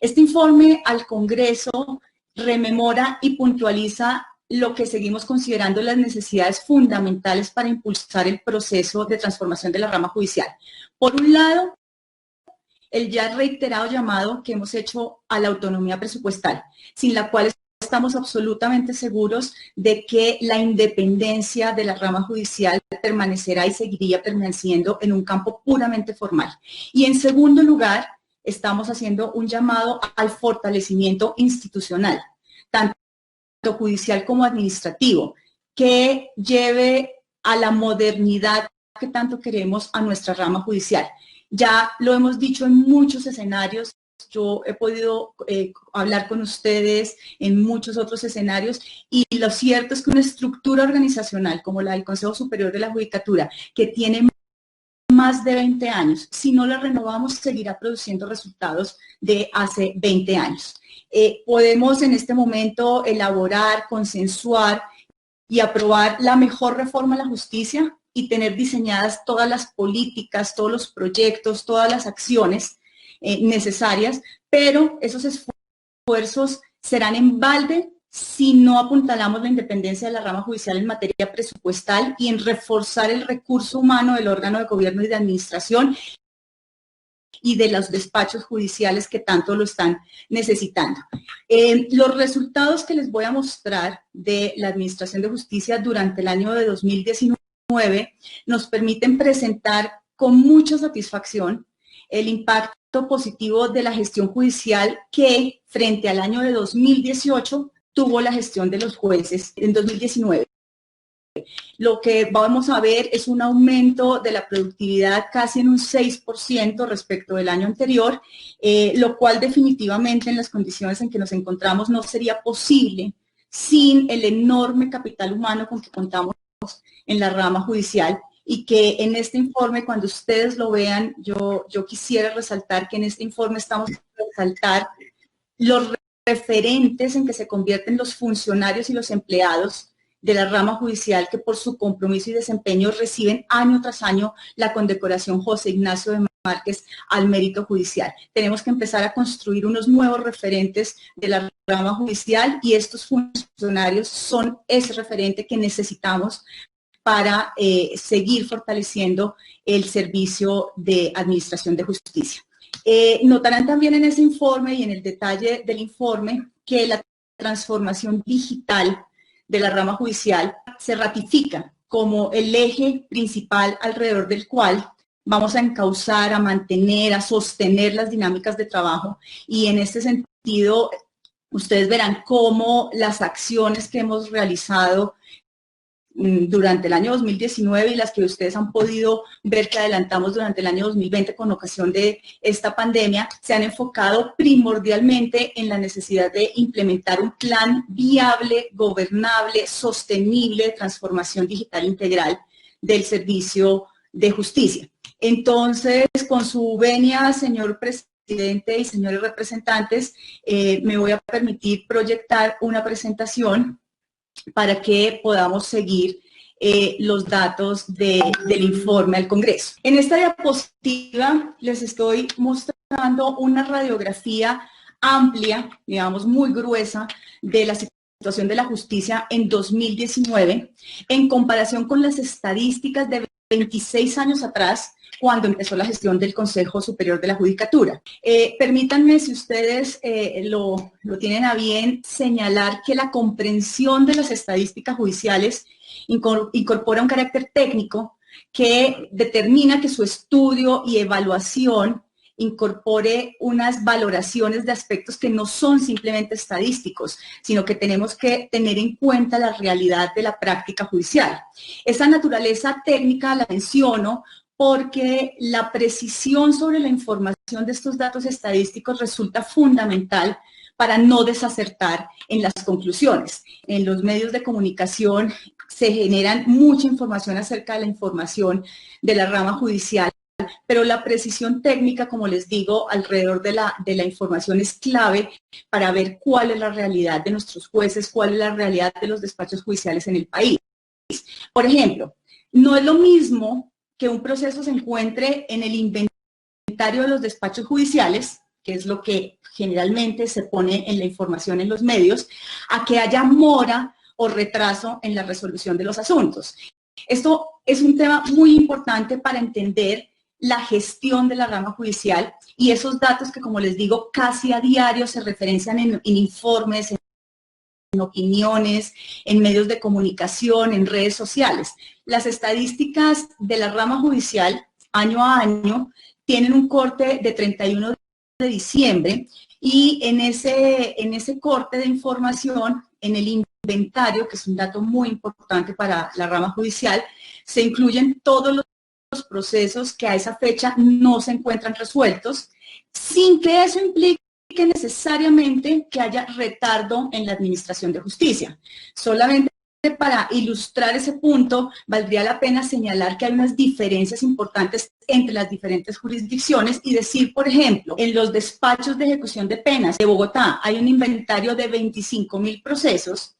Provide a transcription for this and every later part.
Este informe al Congreso rememora y puntualiza lo que seguimos considerando las necesidades fundamentales para impulsar el proceso de transformación de la rama judicial. Por un lado, el ya reiterado llamado que hemos hecho a la autonomía presupuestal, sin la cual estamos absolutamente seguros de que la independencia de la rama judicial permanecerá y seguiría permaneciendo en un campo puramente formal. Y en segundo lugar, estamos haciendo un llamado al fortalecimiento institucional, tanto judicial como administrativo, que lleve a la modernidad que tanto queremos a nuestra rama judicial. Ya lo hemos dicho en muchos escenarios, yo he podido hablar con ustedes en muchos otros escenarios y lo cierto es que una estructura organizacional como la del Consejo Superior de la Judicatura, que tiene más de 20 años, si no la renovamos seguirá produciendo resultados de hace 20 años. Podemos en este momento elaborar, consensuar y aprobar la mejor reforma a la justicia y tener diseñadas todas las políticas, todos los proyectos, todas las acciones necesarias, pero esos esfuerzos serán en balde si no apuntalamos la independencia de la rama judicial en materia presupuestal y en reforzar el recurso humano del órgano de gobierno y de administración y de los despachos judiciales que tanto lo están necesitando. Los resultados que les voy a mostrar de la Administración de Justicia durante el año de 2019 nos permiten presentar con mucha satisfacción el impacto positivo de la gestión judicial que frente al año de 2018 tuvo la gestión de los jueces en 2019. Lo que vamos a ver es un aumento de la productividad casi en un 6% respecto del año anterior, lo cual definitivamente en las condiciones en que nos encontramos no sería posible sin el enorme capital humano con que contamos en la rama judicial y que en este informe, cuando ustedes lo vean, yo quisiera resaltar que en este informe estamos resaltar los referentes en que se convierten los funcionarios y los empleados de la rama judicial que por su compromiso y desempeño reciben año tras año la condecoración José Ignacio de Márquez al mérito judicial. Tenemos que empezar a construir unos nuevos referentes de la rama judicial y estos funcionarios son ese referente que necesitamos para seguir fortaleciendo el servicio de administración de justicia. Notarán también en ese informe y en el detalle del informe que la transformación digital de la rama judicial se ratifica como el eje principal alrededor del cual vamos a encauzar, a mantener, a sostener las dinámicas de trabajo y en este sentido ustedes verán cómo las acciones que hemos realizado durante el año 2019 y las que ustedes han podido ver que adelantamos durante el año 2020 con ocasión de esta pandemia, se han enfocado primordialmente en la necesidad de implementar un plan viable, gobernable, sostenible de transformación digital integral del servicio de justicia. Entonces, con su venia, señor presidente y señores representantes, me voy a permitir proyectar una presentación para que podamos seguir los datos del informe al Congreso. En esta diapositiva les estoy mostrando una radiografía amplia, digamos muy gruesa, de la situación de la justicia en 2019 en comparación con las estadísticas de 26 años atrás, cuando empezó la gestión del Consejo Superior de la Judicatura. Permítanme, si ustedes lo tienen a bien, señalar que la comprensión de las estadísticas judiciales incorpora un carácter técnico que determina que su estudio y evaluación incorpore unas valoraciones de aspectos que no son simplemente estadísticos, sino que tenemos que tener en cuenta la realidad de la práctica judicial. Esa naturaleza técnica la menciono porque la precisión sobre la información de estos datos estadísticos resulta fundamental para no desacertar en las conclusiones. En los medios de comunicación se generan mucha información acerca de la información de la rama judicial, pero la precisión técnica, como les digo, alrededor de la información es clave para ver cuál es la realidad de nuestros jueces, cuál es la realidad de los despachos judiciales en el país. Por ejemplo, no es lo mismo que un proceso se encuentre en el inventario de los despachos judiciales que es lo que generalmente se pone en la información en los medios, a que haya mora o retraso en la resolución de los asuntos. Esto es un tema muy importante para entender la gestión de la rama judicial y esos datos que, como les digo, casi a diario se referencian en informes, en opiniones, en medios de comunicación, en redes sociales. Las estadísticas de la rama judicial, año a año, tienen un corte de 31 de diciembre y en ese corte de información, en el inventario, que es un dato muy importante para la rama judicial, se incluyen todos los procesos que a esa fecha no se encuentran resueltos, sin que eso implique necesariamente que haya retardo en la administración de justicia. Solamente para ilustrar ese punto, valdría la pena señalar que hay unas diferencias importantes entre las diferentes jurisdicciones y decir, por ejemplo, en los despachos de ejecución de penas de Bogotá hay un inventario de 25.000 procesos.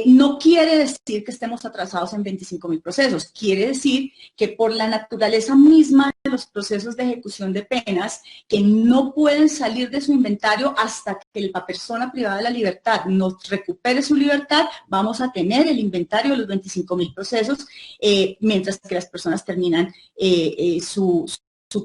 No quiere decir que estemos atrasados en 25.000 procesos, quiere decir que por la naturaleza misma de los procesos de ejecución de penas, que no pueden salir de su inventario hasta que la persona privada de la libertad no recupere su libertad, vamos a tener el inventario de los 25.000 procesos mientras que las personas terminan su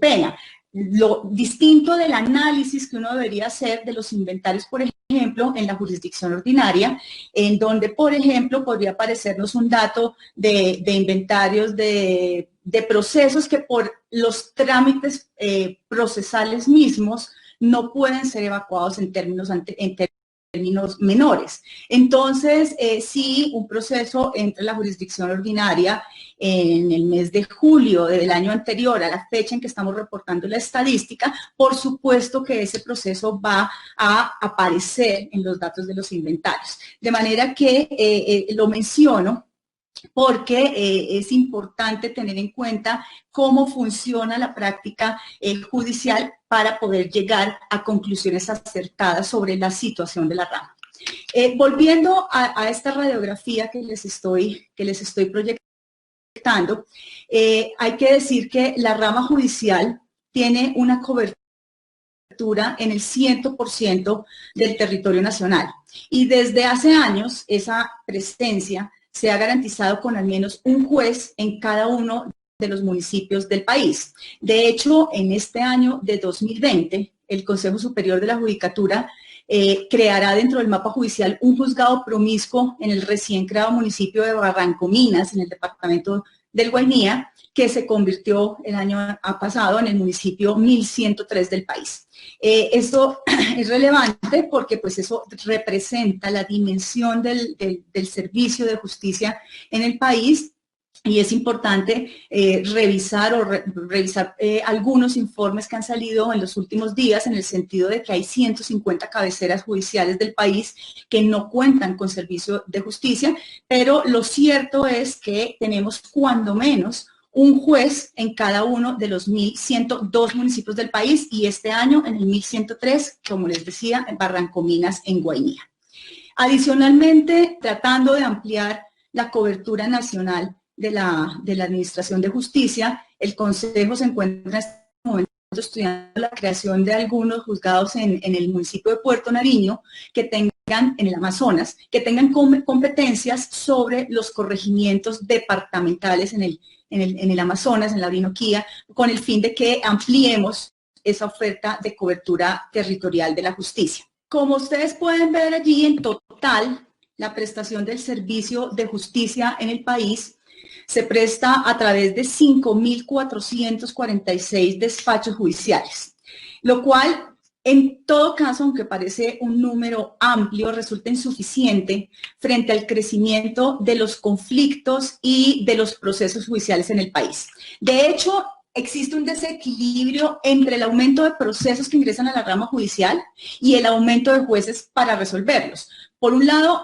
pena. Lo distinto del análisis que uno debería hacer de los inventarios, por ejemplo, en la jurisdicción ordinaria, en donde, por ejemplo, podría aparecernos un dato de inventarios de procesos que por los trámites procesales mismos no pueden ser evacuados en términos menores. Entonces, si un proceso entra en la jurisdicción ordinaria en el mes de julio del año anterior a la fecha en que estamos reportando la estadística, por supuesto que ese proceso va a aparecer en los datos de los inventarios. De manera que lo menciono porque es importante tener en cuenta cómo funciona la práctica judicial para poder llegar a conclusiones acertadas sobre la situación de la rama. Volviendo a esta radiografía que les estoy proyectando, hay que decir que la rama judicial tiene una cobertura en el 100% del territorio nacional y desde hace años esa presencia se ha garantizado con al menos un juez en cada uno de los municipios del país. De hecho, en este año de 2020, el Consejo Superior de la Judicatura creará dentro del mapa judicial un juzgado promiscuo en el recién creado municipio de Barrancominas, en el departamento del Guainía, que se convirtió el año pasado en el municipio 1103 del país. Esto es relevante porque pues eso representa la dimensión del servicio de justicia en el país y es importante revisar algunos informes que han salido en los últimos días en el sentido de que hay 150 cabeceras judiciales del país que no cuentan con servicio de justicia, pero lo cierto es que tenemos cuando menos un juez en cada uno de los 1.102 municipios del país y este año en el 1.103, como les decía, en Barrancominas, en Guainía. Adicionalmente, tratando de ampliar la cobertura nacional de la Administración de Justicia, el Consejo se encuentra en este momento estudiando la creación de algunos juzgados en el municipio de Puerto Nariño que tengan, en el Amazonas, que tengan competencias sobre los corregimientos departamentales en el Amazonas, en la Orinoquía, con el fin de que ampliemos esa oferta de cobertura territorial de la justicia. Como ustedes pueden ver allí, en total, la prestación del servicio de justicia en el país se presta a través de 5.446 despachos judiciales, lo cual, en todo caso, aunque parece un número amplio, resulta insuficiente frente al crecimiento de los conflictos y de los procesos judiciales en el país. De hecho, existe un desequilibrio entre el aumento de procesos que ingresan a la rama judicial y el aumento de jueces para resolverlos. Por un lado,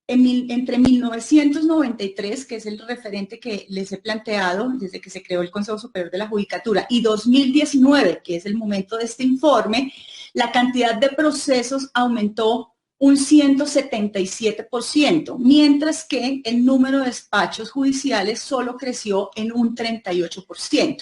entre 1993, que es el referente que les he planteado desde que se creó el Consejo Superior de la Judicatura, y 2019, que es el momento de este informe, la cantidad de procesos aumentó un 177%, mientras que el número de despachos judiciales solo creció en un 38%.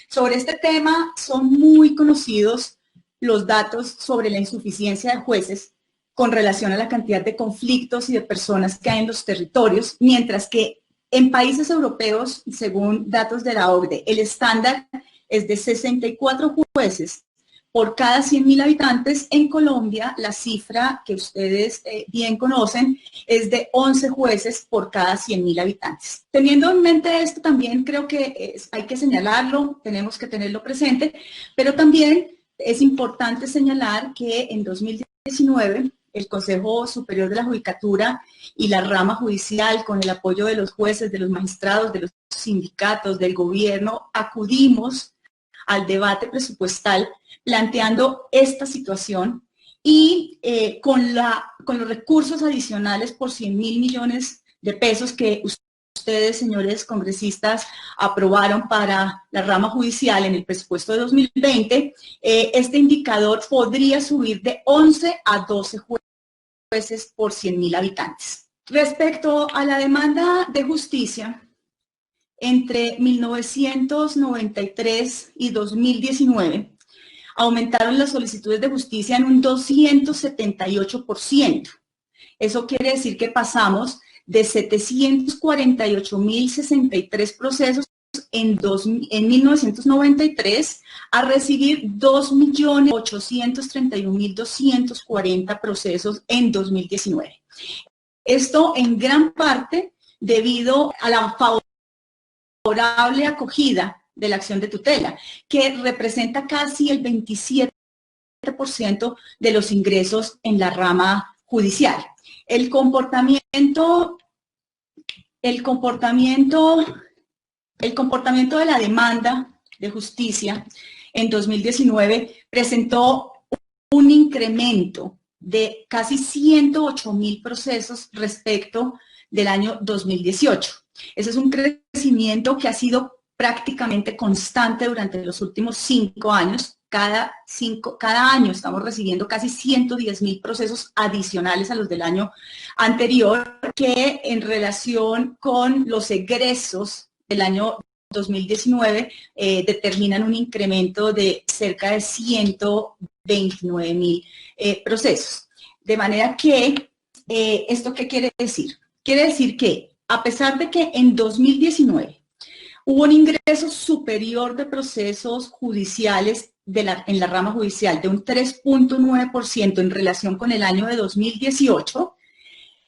Sobre este tema son muy conocidos los datos sobre la insuficiencia de jueces con relación a la cantidad de conflictos y de personas que hay en los territorios, mientras que en países europeos, según datos de la OCDE, el estándar es de 64 jueces por cada 100.000 habitantes. En Colombia, la cifra que ustedes bien conocen es de 11 jueces por cada 100.000 habitantes. Teniendo en mente esto, también creo que hay que señalarlo, tenemos que tenerlo presente, pero también es importante señalar que en 2019 el Consejo Superior de la Judicatura y la rama judicial, con el apoyo de los jueces, de los magistrados, de los sindicatos, del gobierno, acudimos al debate presupuestal planteando esta situación y con los recursos adicionales por 100.000 millones de pesos que ustedes, señores congresistas, aprobaron para la rama judicial en el presupuesto de 2020, este indicador podría subir de 11 a 12 jueces por 100.000 habitantes. Respecto a la demanda de justicia, entre 1993 y 2019, aumentaron las solicitudes de justicia en un 278%. Eso quiere decir que pasamos de 748.063 procesos en 1993 a recibir 2.831.240 procesos en 2019. Esto en gran parte debido a la favorable acogida de la acción de tutela, que representa casi el 27% de los ingresos en la rama judicial. El comportamiento de la demanda de justicia en 2019 presentó un incremento de casi 108.000 procesos respecto del año 2018. Ese es un crecimiento que ha sido prácticamente constante durante los últimos 5 años. Cada año estamos recibiendo casi 110.000 procesos adicionales a los del año anterior, que en relación con los egresos del año 2019 determinan un incremento de cerca de 129.000 procesos. De manera que, ¿esto qué quiere decir? Quiere decir que a pesar de que en 2019 hubo un ingreso superior de procesos judiciales en la rama judicial de un 3.9% en relación con el año de 2018,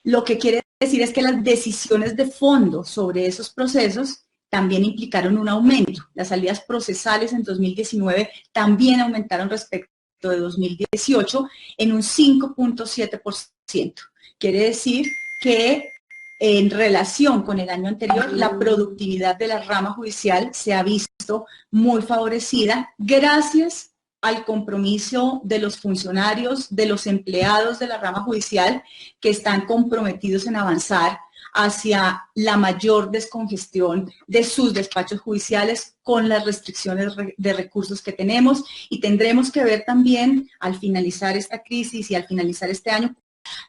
lo que quiere decir es que las decisiones de fondo sobre esos procesos también implicaron un aumento. Las salidas procesales en 2019 también aumentaron respecto de 2018 en un 5.7%. Quiere decir que en relación con el año anterior, la productividad de la rama judicial se ha visto muy favorecida gracias al compromiso de los funcionarios, de los empleados de la rama judicial que están comprometidos en avanzar hacia la mayor descongestión de sus despachos judiciales con las restricciones de recursos que tenemos, y tendremos que ver también al finalizar esta crisis y al finalizar este año.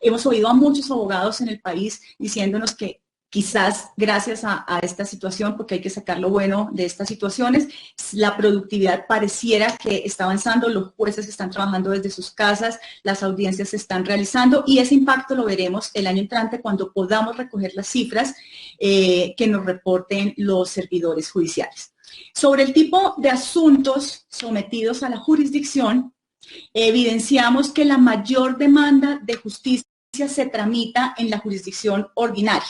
Hemos oído a muchos abogados en el país diciéndonos que quizás gracias a esta situación, porque hay que sacar lo bueno de estas situaciones, la productividad pareciera que está avanzando, los jueces están trabajando desde sus casas, las audiencias se están realizando, y ese impacto lo veremos el año entrante cuando podamos recoger las cifras que nos reporten los servidores judiciales. Sobre el tipo de asuntos sometidos a la jurisdicción, evidenciamos que la mayor demanda de justicia se tramita en la jurisdicción ordinaria,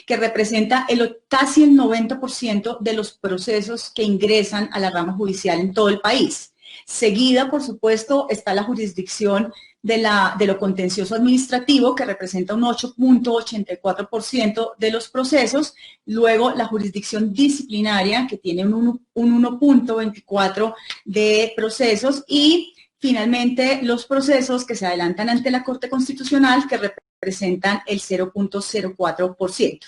que representa casi el 90% de los procesos que ingresan a la rama judicial en todo el país. Seguida, por supuesto, está la jurisdicción de lo contencioso administrativo, que representa un 8.84% de los procesos. Luego, la jurisdicción disciplinaria, que tiene un 1.24% de procesos. Y finalmente, los procesos que se adelantan ante la Corte Constitucional, que representan el 0.04%.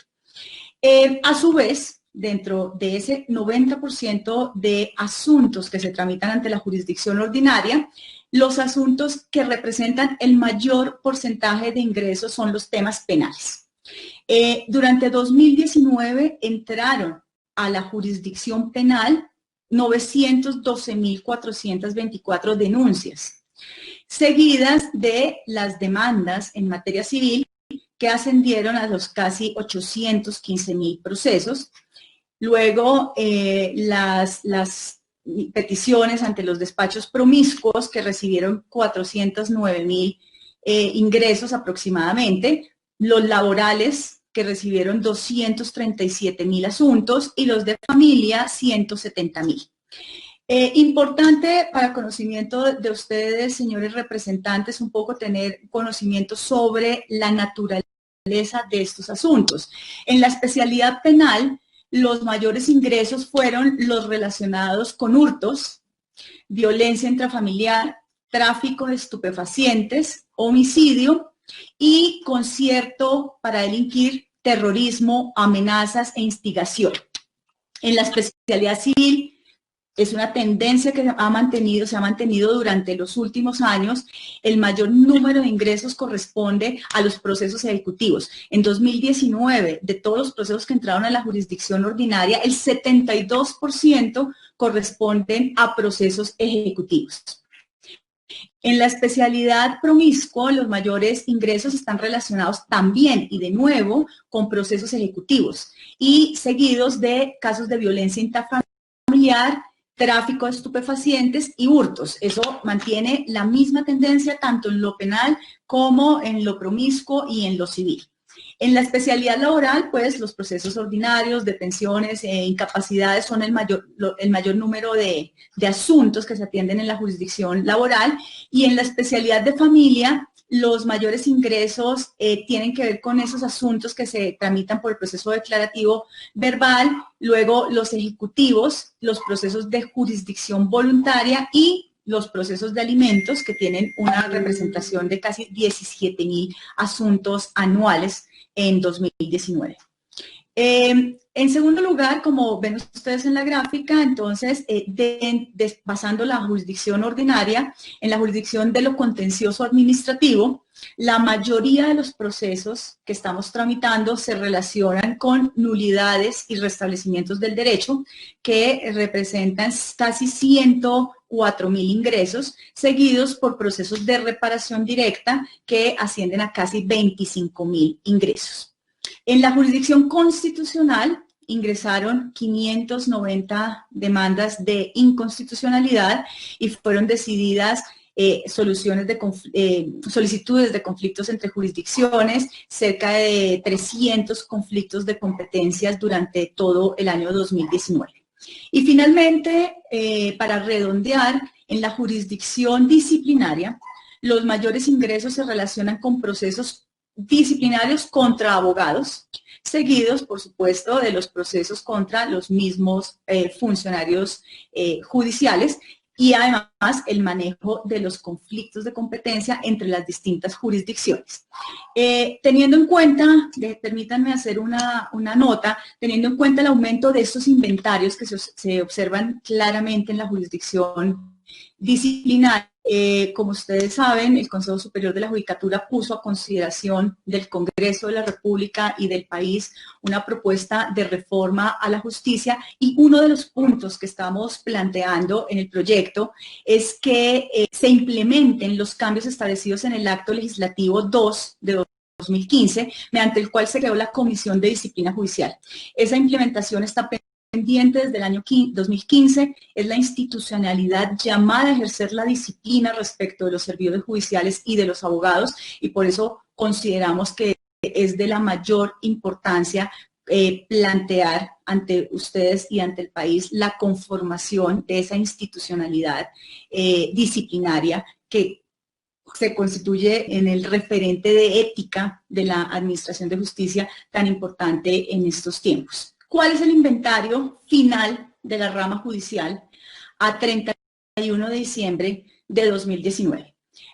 A su vez, dentro de ese 90% de asuntos que se tramitan ante la jurisdicción ordinaria, los asuntos que representan el mayor porcentaje de ingresos son los temas penales. Durante 2019 entraron a la jurisdicción penal 912.424 denuncias. seguidas de las demandas en materia civil, que ascendieron a los casi 815.000 procesos. Luego, las peticiones ante los despachos promiscuos, que recibieron 409.000 ingresos aproximadamente, los laborales, que recibieron 237.000 asuntos, y los de familia, 170.000. Importante para conocimiento de ustedes, señores representantes, un poco tener conocimiento sobre la naturaleza de estos asuntos. En la especialidad penal, los mayores ingresos fueron los relacionados con hurtos, violencia intrafamiliar, tráfico de estupefacientes, homicidio y concierto para delinquir, terrorismo, amenazas e instigación. En la especialidad civil, es una tendencia que se ha mantenido durante los últimos años. El mayor número de ingresos corresponde a los procesos ejecutivos. En 2019, de todos los procesos que entraron a la jurisdicción ordinaria, el 72% corresponden a procesos ejecutivos. En la especialidad promiscuo, los mayores ingresos están relacionados también y de nuevo con procesos ejecutivos y seguidos de casos de violencia intrafamiliar, tráfico de estupefacientes y hurtos. Eso mantiene la misma tendencia tanto en lo penal como en lo promiscuo y en lo civil. En la especialidad laboral, pues los procesos ordinarios de pensiones e incapacidades son el mayor número de asuntos que se atienden en la jurisdicción laboral, y en la especialidad de familia, los mayores ingresos tienen que ver con esos asuntos que se tramitan por el proceso declarativo verbal, luego los ejecutivos, los procesos de jurisdicción voluntaria y los procesos de alimentos, que tienen una representación de casi 17.000 asuntos anuales en 2019. En segundo lugar, como ven ustedes en la gráfica, entonces, basando la jurisdicción ordinaria en la jurisdicción de lo contencioso administrativo, la mayoría de los procesos que estamos tramitando se relacionan con nulidades y restablecimientos del derecho, que representan casi 104.000 ingresos, seguidos por procesos de reparación directa que ascienden a casi 25.000 ingresos. En la jurisdicción constitucional ingresaron 590 demandas de inconstitucionalidad y fueron decididas solicitudes de conflictos entre jurisdicciones, cerca de 300 conflictos de competencias durante todo el año 2019. Y finalmente, para redondear, en la jurisdicción disciplinaria, los mayores ingresos se relacionan con procesos disciplinarios contra abogados, seguidos, por supuesto, de los procesos contra los mismos funcionarios judiciales, y además el manejo de los conflictos de competencia entre las distintas jurisdicciones. Teniendo en cuenta, permítanme hacer una nota, teniendo en cuenta el aumento de estos inventarios que se observan claramente en la jurisdicción disciplinaria, como ustedes saben, el Consejo Superior de la Judicatura puso a consideración del Congreso de la República y del país una propuesta de reforma a la justicia, y uno de los puntos que estamos planteando en el proyecto es que se implementen los cambios establecidos en el Acto Legislativo 2 de 2015, mediante el cual se creó la Comisión de Disciplina Judicial. Esa implementación está pendiente desde el año 2015, es la institucionalidad llamada a ejercer la disciplina respecto de los servidores judiciales y de los abogados, y por eso consideramos que es de la mayor importancia plantear ante ustedes y ante el país la conformación de esa institucionalidad disciplinaria que se constituye en el referente de ética de la Administración de Justicia tan importante en estos tiempos. ¿Cuál es el inventario final de la rama judicial a 31 de diciembre de 2019?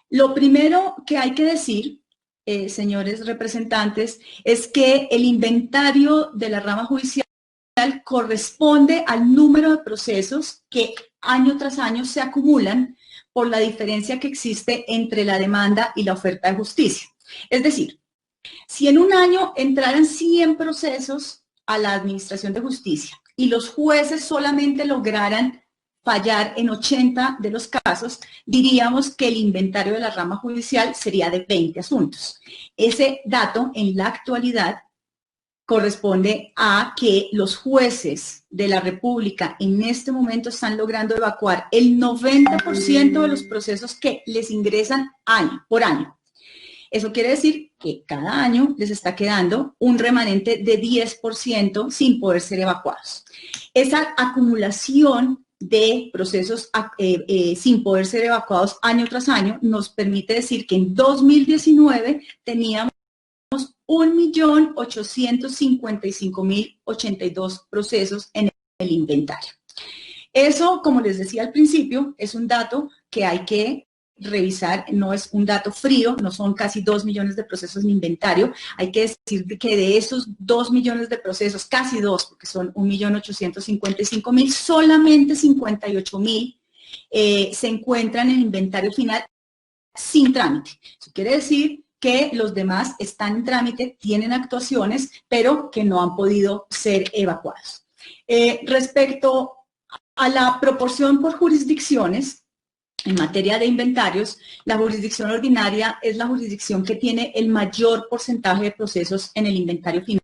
Lo primero que hay que decir, señores representantes, es que el inventario de la rama judicial corresponde al número de procesos que año tras año se acumulan por la diferencia que existe entre la demanda y la oferta de justicia. Es decir, si en un año entraran 100 procesos a la Administración de Justicia y los jueces solamente lograran fallar en 80 de los casos, diríamos que el inventario de la rama judicial sería de 20 asuntos. Ese dato en la actualidad corresponde a que los jueces de la República en este momento están logrando evacuar el 90% de los procesos que les ingresan año por año. Eso quiere decir que cada año les está quedando un remanente de 10% sin poder ser evacuados. Esa acumulación de procesos sin poder ser evacuados año tras año nos permite decir que en 2019 teníamos 1.855.082 procesos en el inventario. Eso, como les decía al principio, es un dato que hay que revisar, no es un dato frío, no son casi 2 millones de procesos en inventario. Hay que decir que de esos 2 millones de procesos, casi 2, porque son 1.855.000, solamente 58.000 se encuentran en el inventario final sin trámite. Eso quiere decir que los demás están en trámite, tienen actuaciones, pero que no han podido ser evacuados. Respecto a la proporción por jurisdicciones, en materia de inventarios, la jurisdicción ordinaria es la jurisdicción que tiene el mayor porcentaje de procesos en el inventario final.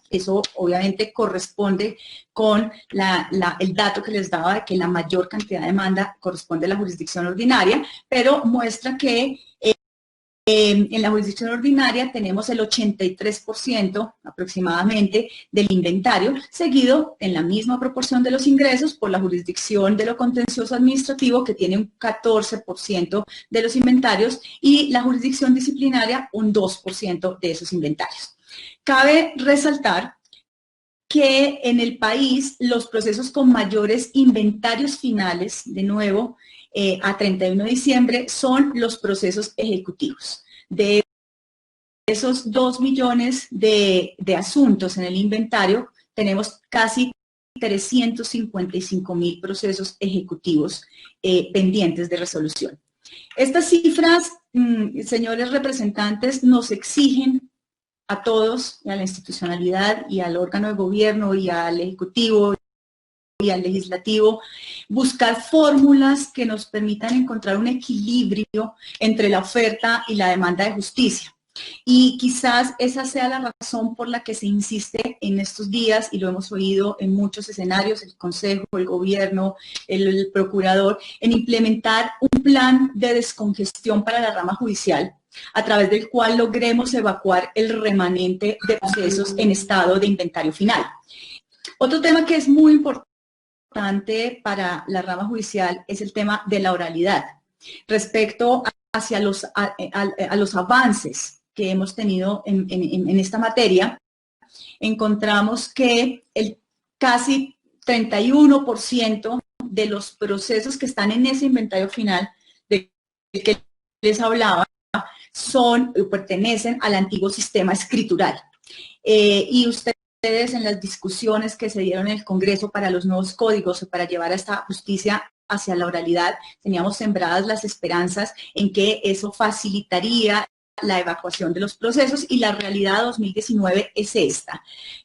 Eso obviamente corresponde con el dato que les daba de que la mayor cantidad de demanda corresponde a la jurisdicción ordinaria, pero muestra que en la jurisdicción ordinaria tenemos el 83% aproximadamente del inventario, seguido en la misma proporción de los ingresos por la jurisdicción de lo contencioso administrativo, que tiene un 14% de los inventarios, y la jurisdicción disciplinaria un 2% de esos inventarios. Cabe resaltar que en el país los procesos con mayores inventarios finales, de nuevo, a 31 de diciembre, son los procesos ejecutivos. De esos 2 millones de asuntos en el inventario, tenemos casi 355.000 procesos ejecutivos pendientes de resolución. Estas cifras, señores representantes, nos exigen a todos, y a la institucionalidad, y al órgano de gobierno, y al ejecutivo, y al legislativo, buscar fórmulas que nos permitan encontrar un equilibrio entre la oferta y la demanda de justicia. Y quizás esa sea la razón por la que se insiste en estos días, y lo hemos oído en muchos escenarios, el Consejo, el Gobierno, el Procurador, en implementar un plan de descongestión para la rama judicial, a través del cual logremos evacuar el remanente de procesos en estado de inventario final. Otro tema que es muy importante para la rama judicial es el tema de la oralidad. Respecto hacia a los avances que hemos tenido en esta materia, encontramos que el casi 31% de los procesos que están en ese inventario final del que les hablaba pertenecen al antiguo sistema escritural. Y ustedes en las discusiones que se dieron en el Congreso para los nuevos códigos o para llevar a esta justicia hacia la oralidad, teníamos sembradas las esperanzas en que eso facilitaría la evacuación de los procesos, y la realidad 2019 es esta.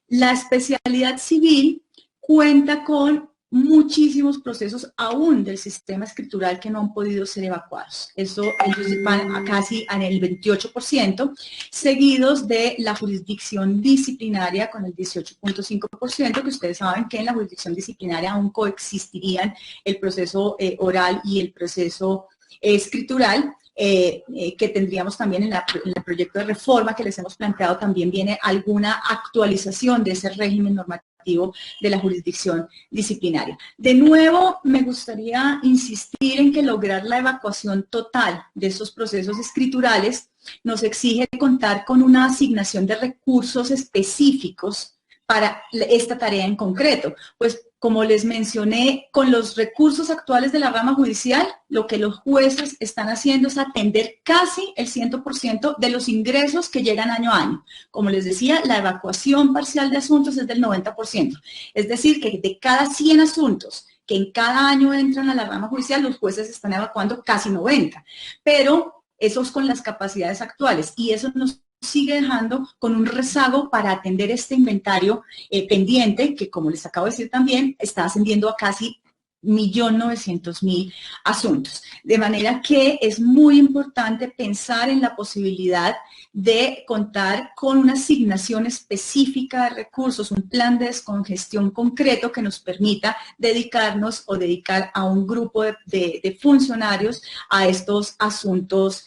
La especialidad civil cuenta con muchísimos procesos aún del sistema escritural que no han podido ser evacuados. Eso ellos van a casi en el 28%, seguidos de la jurisdicción disciplinaria con el 18.5%, que ustedes saben que en la jurisdicción disciplinaria aún coexistirían el proceso oral y el proceso escritural. Que tendríamos también en el proyecto de reforma que les hemos planteado, también viene alguna actualización de ese régimen normativo de la jurisdicción disciplinaria. De nuevo, me gustaría insistir en que lograr la evacuación total de esos procesos escriturales nos exige contar con una asignación de recursos específicos para esta tarea en concreto. Pues, como les mencioné, con los recursos actuales de la rama judicial, lo que los jueces están haciendo es atender casi el 100% de los ingresos que llegan año a año. Como les decía, la evacuación parcial de asuntos es del 90%. Es decir, que de cada 100 asuntos que en cada año entran a la rama judicial, los jueces están evacuando casi 90. Pero eso es con las capacidades actuales, y eso nos sigue dejando con un rezago para atender este inventario pendiente, que, como les acabo de decir también, está ascendiendo a casi 1.900.000 asuntos. De manera que es muy importante pensar en la posibilidad de contar con una asignación específica de recursos, un plan de descongestión concreto que nos permita dedicarnos o dedicar a un grupo de funcionarios a estos asuntos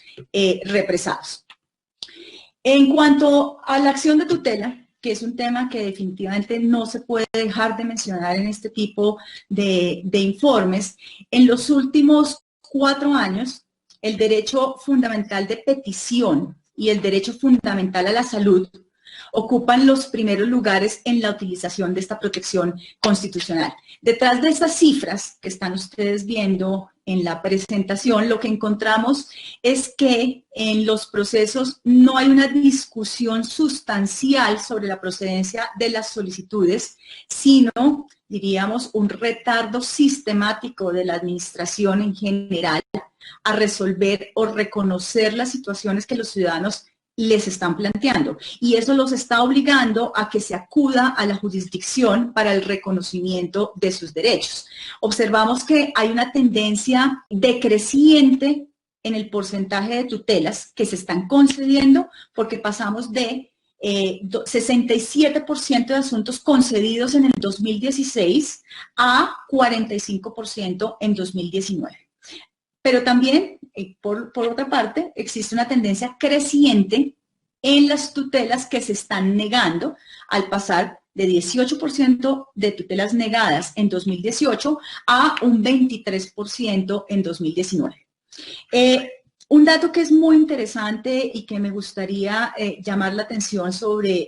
represados. En cuanto a la acción de tutela, que es un tema que definitivamente no se puede dejar de mencionar en este tipo de informes, en los últimos 4 años, el derecho fundamental de petición y el derecho fundamental a la salud ocupan los primeros lugares en la utilización de esta protección constitucional. Detrás de estas cifras que están ustedes viendo en la presentación, lo que encontramos es que en los procesos no hay una discusión sustancial sobre la procedencia de las solicitudes, sino, diríamos, un retardo sistemático de la administración en general a resolver o reconocer las situaciones que los ciudadanos les están planteando, y eso los está obligando a que se acuda a la jurisdicción para el reconocimiento de sus derechos. Observamos que hay una tendencia decreciente en el porcentaje de tutelas que se están concediendo, porque pasamos de 67% de asuntos concedidos en el 2016 a 45% en 2019. Pero también, por otra parte, existe una tendencia creciente en las tutelas que se están negando, al pasar de 18% de tutelas negadas en 2018 a un 23% en 2019. Un dato que es muy interesante y que me gustaría llamar la atención sobre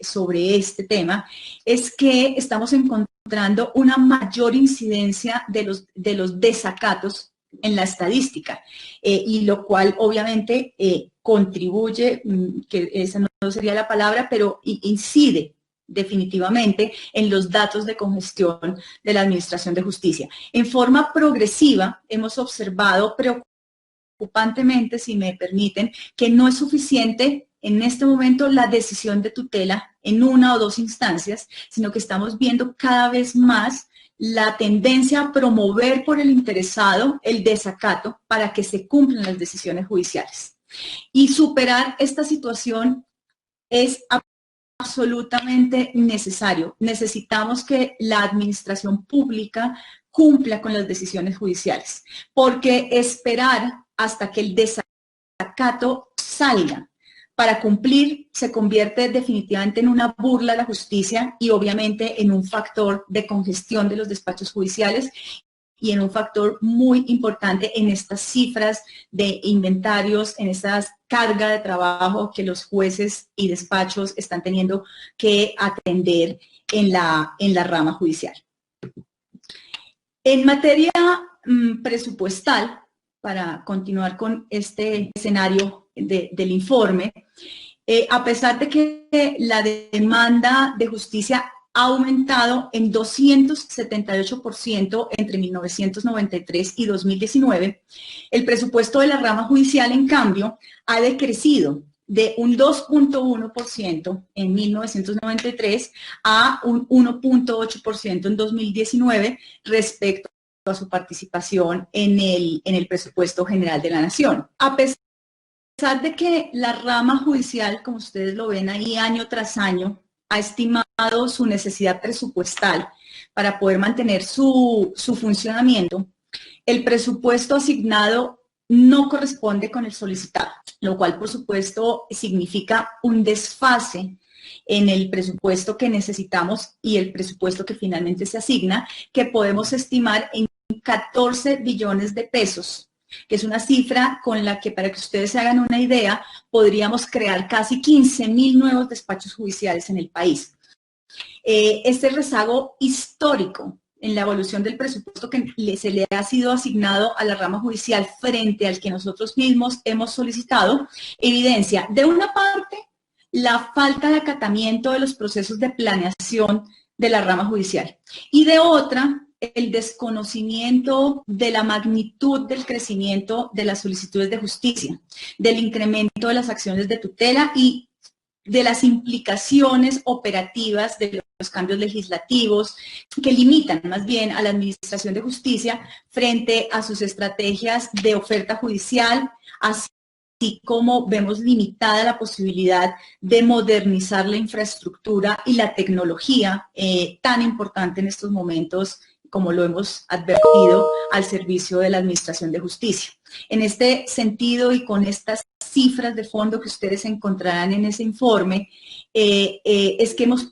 este tema es que estamos encontrando una mayor incidencia de los desacatos en la estadística, y lo cual obviamente contribuye, que esa no sería la palabra, pero incide definitivamente en los datos de congestión de la Administración de Justicia. En forma progresiva hemos observado preocupantemente, si me permiten, que no es suficiente en este momento la decisión de tutela en 1 o 2 instancias, sino que estamos viendo cada vez más la tendencia a promover por el interesado el desacato para que se cumplan las decisiones judiciales. Y superar esta situación es absolutamente necesario. Necesitamos que la administración pública cumpla con las decisiones judiciales, porque esperar hasta que el desacato salga para cumplir se convierte definitivamente en una burla a la justicia y obviamente en un factor de congestión de los despachos judiciales y en un factor muy importante en estas cifras de inventarios, en esta carga de trabajo que los jueces y despachos están teniendo que atender en la rama judicial. En materia presupuestal, para continuar con este escenario del informe, a pesar de que la demanda de justicia ha aumentado en 278% entre 1993 y 2019, el presupuesto de la rama judicial, en cambio, ha decrecido de un 2.1% en 1993 a un 1.8% en 2019 respecto a su participación en el presupuesto general de la Nación. A pesar de que la rama judicial, como ustedes lo ven ahí año tras año, ha estimado su necesidad presupuestal para poder mantener su funcionamiento, el presupuesto asignado no corresponde con el solicitado, lo cual por supuesto significa un desfase en el presupuesto que necesitamos y el presupuesto que finalmente se asigna, que podemos estimar en 14 billones de pesos, que es una cifra con la que, para que ustedes se hagan una idea, podríamos crear casi 15.000 nuevos despachos judiciales en el país. Este rezago histórico en la evolución del presupuesto que se le ha sido asignado a la rama judicial frente al que nosotros mismos hemos solicitado, evidencia, de una parte, la falta de acatamiento de los procesos de planeación de la rama judicial, y de otra, el desconocimiento de la magnitud del crecimiento de las solicitudes de justicia, del incremento de las acciones de tutela y de las implicaciones operativas de los cambios legislativos que limitan más bien a la Administración de Justicia frente a sus estrategias de oferta judicial, así como vemos limitada la posibilidad de modernizar la infraestructura y la tecnología tan importante en estos momentos, como lo hemos advertido, al servicio de la Administración de Justicia. En este sentido y con estas cifras de fondo que ustedes encontrarán en ese informe, es que hemos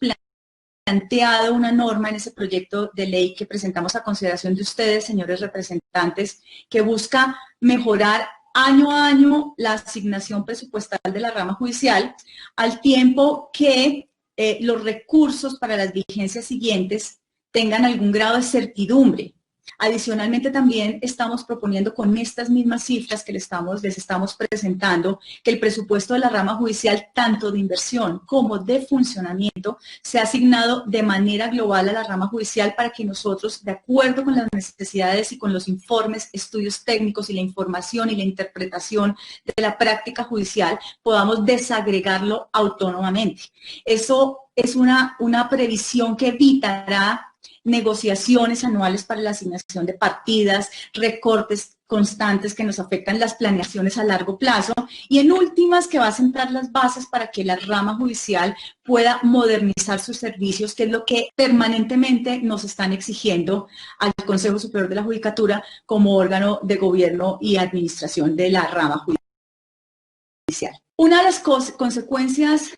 planteado una norma en ese proyecto de ley que presentamos a consideración de ustedes, señores representantes, que busca mejorar año a año la asignación presupuestal de la rama judicial, al tiempo que los recursos para las vigencias siguientes tengan algún grado de certidumbre. Adicionalmente, también estamos proponiendo con estas mismas cifras que les estamos presentando que el presupuesto de la rama judicial, tanto de inversión como de funcionamiento, sea asignado de manera global a la rama judicial para que nosotros, de acuerdo con las necesidades y con los informes, estudios técnicos y la información y la interpretación de la práctica judicial, podamos desagregarlo autónomamente. Eso es una previsión que evitará negociaciones anuales para la asignación de partidas, recortes constantes que nos afectan las planeaciones a largo plazo y en últimas que va a sentar las bases para que la rama judicial pueda modernizar sus servicios, que es lo que permanentemente nos están exigiendo al Consejo Superior de la Judicatura como órgano de gobierno y administración de la rama judicial. Una de las consecuencias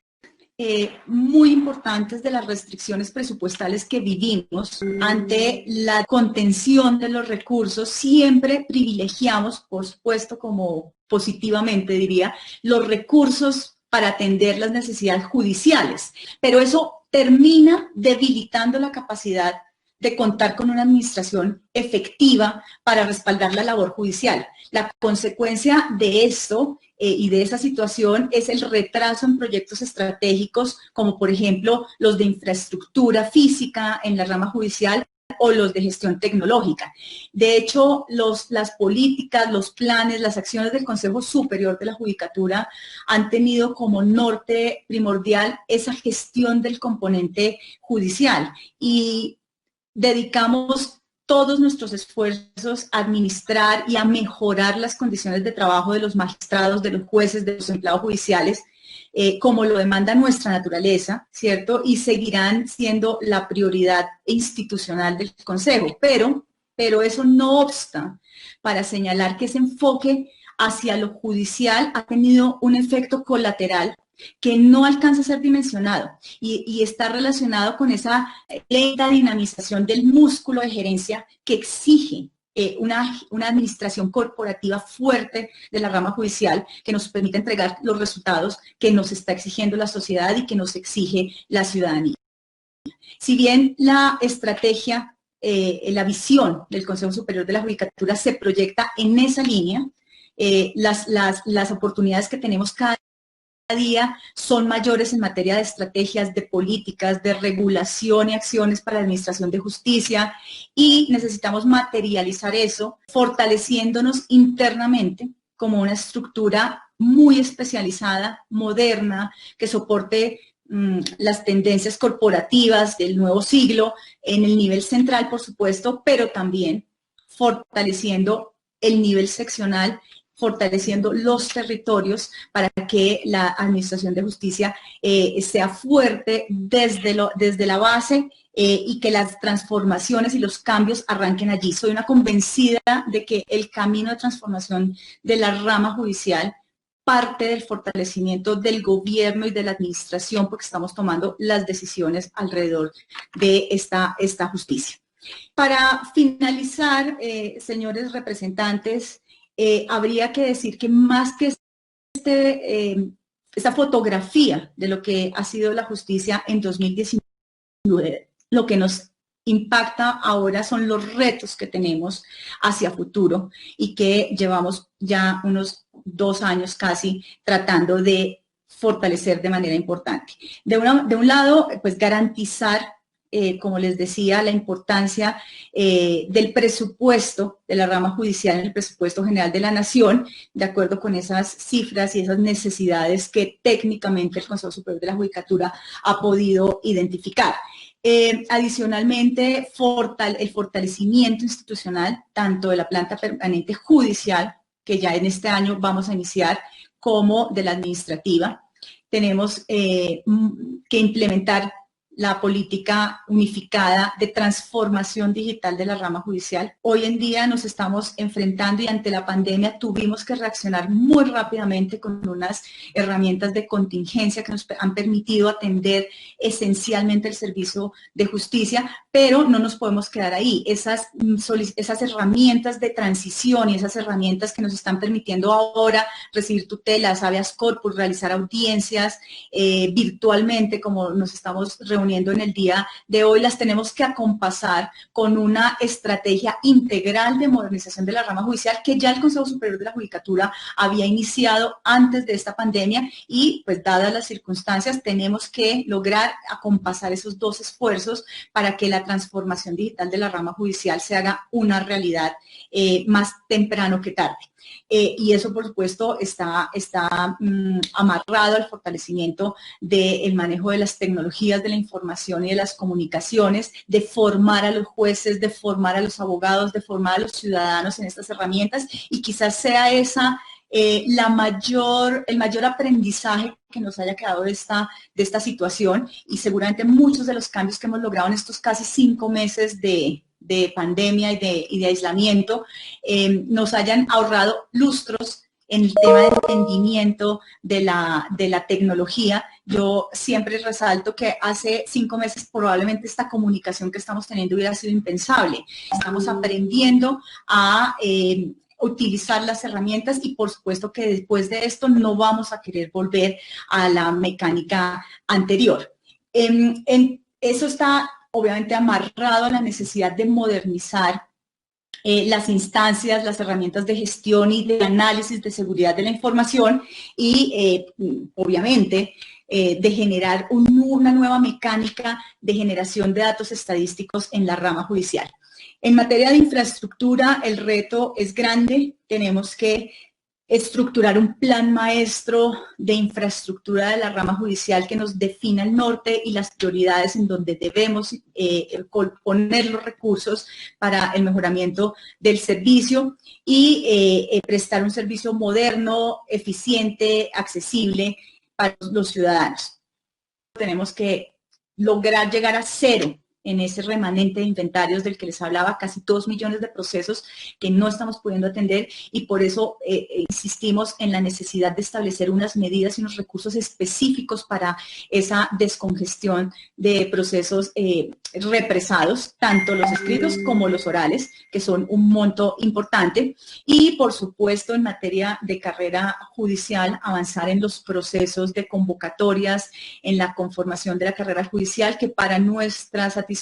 muy importantes de las restricciones presupuestales que vivimos ante la contención de los recursos, siempre privilegiamos, por supuesto, como positivamente diría, los recursos para atender las necesidades judiciales, pero eso termina debilitando la capacidad de contar con una administración efectiva para respaldar la labor judicial. La consecuencia de esto y de esa situación es el retraso en proyectos estratégicos, como por ejemplo los de infraestructura física en la rama judicial o los de gestión tecnológica. De hecho, las políticas, los planes, las acciones del Consejo Superior de la Judicatura han tenido como norte primordial esa gestión del componente judicial y dedicamos todos nuestros esfuerzos a administrar y a mejorar las condiciones de trabajo de los magistrados, de los jueces, de los empleados judiciales, como lo demanda nuestra naturaleza, ¿cierto? Y seguirán siendo la prioridad institucional del Consejo. Pero eso no obsta para señalar que ese enfoque hacia lo judicial ha tenido un efecto colateral que no alcanza a ser dimensionado y está relacionado con esa lenta dinamización del músculo de gerencia que exige una administración corporativa fuerte de la rama judicial que nos permita entregar los resultados que nos está exigiendo la sociedad y que nos exige la ciudadanía. Si bien la estrategia, la visión del Consejo Superior de la Judicatura se proyecta en esa línea, las oportunidades que tenemos cada día son mayores en materia de estrategias, de políticas, de regulación y acciones para la administración de justicia y necesitamos materializar eso fortaleciéndonos internamente como una estructura muy especializada, moderna, que soporte las tendencias corporativas del nuevo siglo en el nivel central, por supuesto, pero también fortaleciendo el nivel seccional, fortaleciendo los territorios para que la administración de justicia sea fuerte desde la base y que las transformaciones y los cambios arranquen allí. Soy una convencida de que el camino de transformación de la rama judicial parte del fortalecimiento del gobierno y de la administración porque estamos tomando las decisiones alrededor de esta justicia. Para finalizar, señores representantes, habría que decir que más que esta fotografía de lo que ha sido la justicia en 2019, lo que nos impacta ahora son los retos que tenemos hacia futuro y que llevamos ya unos 2 años casi tratando de fortalecer de manera importante. De un lado, pues garantizar como les decía, la importancia del presupuesto de la rama judicial en el presupuesto general de la Nación, de acuerdo con esas cifras y esas necesidades que técnicamente el Consejo Superior de la Judicatura ha podido identificar. Adicionalmente, el fortalecimiento institucional, tanto de la planta permanente judicial, que ya en este año vamos a iniciar, como de la administrativa. Tenemos que implementar la política unificada de transformación digital de la rama judicial. Hoy en día nos estamos enfrentando y ante la pandemia tuvimos que reaccionar muy rápidamente con unas herramientas de contingencia que nos han permitido atender esencialmente el servicio de justicia, pero no nos podemos quedar ahí. Esas herramientas de transición y esas herramientas que nos están permitiendo ahora recibir tutelas, habeas corpus, realizar audiencias virtualmente, como nos estamos reuniendo en el día de hoy, las tenemos que acompasar con una estrategia integral de modernización de la rama judicial que ya el Consejo Superior de la Judicatura había iniciado antes de esta pandemia y, pues, dadas las circunstancias, tenemos que lograr acompasar esos dos esfuerzos para que la transformación digital de la rama judicial se haga una realidad más temprano que tarde. Y eso, por supuesto, está amarrado al fortalecimiento del manejo de las tecnologías de la información y de las comunicaciones, de formar a los jueces, de formar a los abogados, de formar a los ciudadanos en estas herramientas, y quizás sea esa el mayor aprendizaje que nos haya quedado de esta situación, y seguramente muchos de los cambios que hemos logrado en estos casi 5 meses de pandemia y de aislamiento nos hayan ahorrado lustros en el tema de entendimiento de la tecnología. Yo siempre resalto que hace 5 meses probablemente esta comunicación que estamos teniendo hubiera sido impensable. Estamos aprendiendo a utilizar las herramientas y por supuesto que después de esto no vamos a querer volver a la mecánica anterior. Eso está obviamente amarrado a la necesidad de modernizar las instancias, las herramientas de gestión y de análisis de seguridad de la información y obviamente de generar una nueva mecánica de generación de datos estadísticos en la rama judicial. En materia de infraestructura, el reto es grande. Tenemos que estructurar un plan maestro de infraestructura de la rama judicial que nos defina el norte y las prioridades en donde debemos poner los recursos para el mejoramiento del servicio y prestar un servicio moderno, eficiente, accesible para los ciudadanos. Tenemos que lograr llegar a cero en ese remanente de inventarios del que les hablaba, casi 2 millones de procesos que no estamos pudiendo atender, y por eso insistimos en la necesidad de establecer unas medidas y unos recursos específicos para esa descongestión de procesos represados, tanto los escritos como los orales, que son un monto importante, y por supuesto en materia de carrera judicial, avanzar en los procesos de convocatorias, en la conformación de la carrera judicial, que para nuestra satisfacción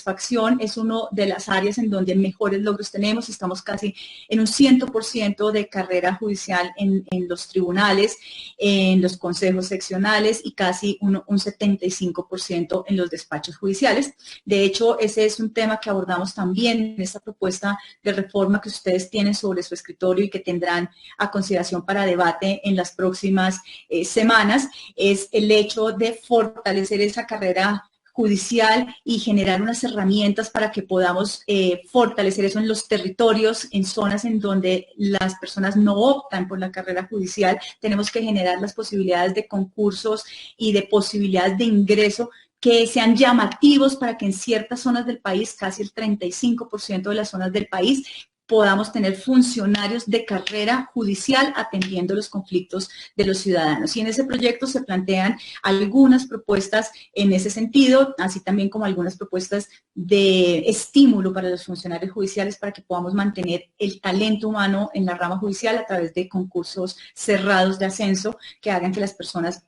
es una de las áreas en donde mejores logros tenemos. Estamos casi en un 100% de carrera judicial en los tribunales, en los consejos seccionales y casi un 75% en los despachos judiciales. De hecho, ese es un tema que abordamos también en esta propuesta de reforma que ustedes tienen sobre su escritorio y que tendrán a consideración para debate en las próximas semanas, es el hecho de fortalecer esa carrera judicial y generar unas herramientas para que podamos fortalecer eso en los territorios, en zonas en donde las personas no optan por la carrera judicial. Tenemos que generar las posibilidades de concursos y de posibilidades de ingreso que sean llamativos para que en ciertas zonas del país, casi el 35% de las zonas del país, podamos tener funcionarios de carrera judicial atendiendo los conflictos de los ciudadanos. Y en ese proyecto se plantean algunas propuestas en ese sentido, así también como algunas propuestas de estímulo para los funcionarios judiciales para que podamos mantener el talento humano en la rama judicial a través de concursos cerrados de ascenso que hagan que las personas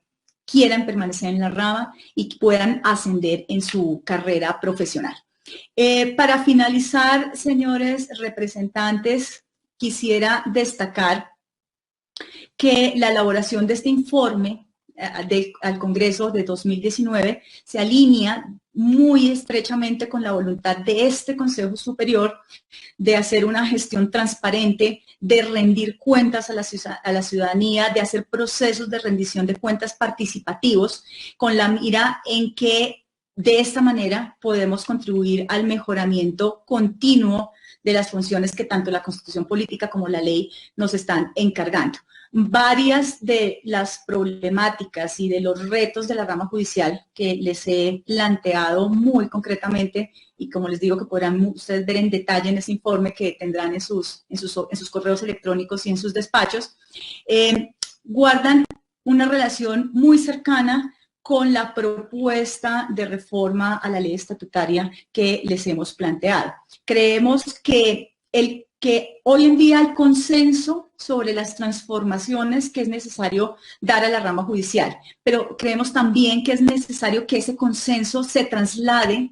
quieran permanecer en la rama y puedan ascender en su carrera profesional. Para finalizar, señores representantes, quisiera destacar que la elaboración de este informe al Congreso de 2019 se alinea muy estrechamente con la voluntad de este Consejo Superior de hacer una gestión transparente, de rendir cuentas a la ciudadanía, de hacer procesos de rendición de cuentas participativos, con la mira en que de esta manera podemos contribuir al mejoramiento continuo de las funciones que tanto la Constitución Política como la ley nos están encargando. Varias de las problemáticas y de los retos de la rama judicial que les he planteado muy concretamente, y como les digo que podrán ustedes ver en detalle en ese informe que tendrán en sus correos electrónicos y en sus despachos, guardan una relación muy cercana con la propuesta de reforma a la ley estatutaria que les hemos planteado. Creemos que hoy en día hay consenso sobre las transformaciones que es necesario dar a la rama judicial, pero creemos también que es necesario que ese consenso se traslade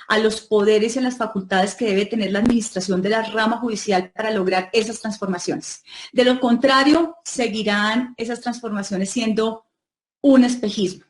a los poderes y a las facultades que debe tener la administración de la rama judicial para lograr esas transformaciones. De lo contrario, seguirán esas transformaciones siendo un espejismo.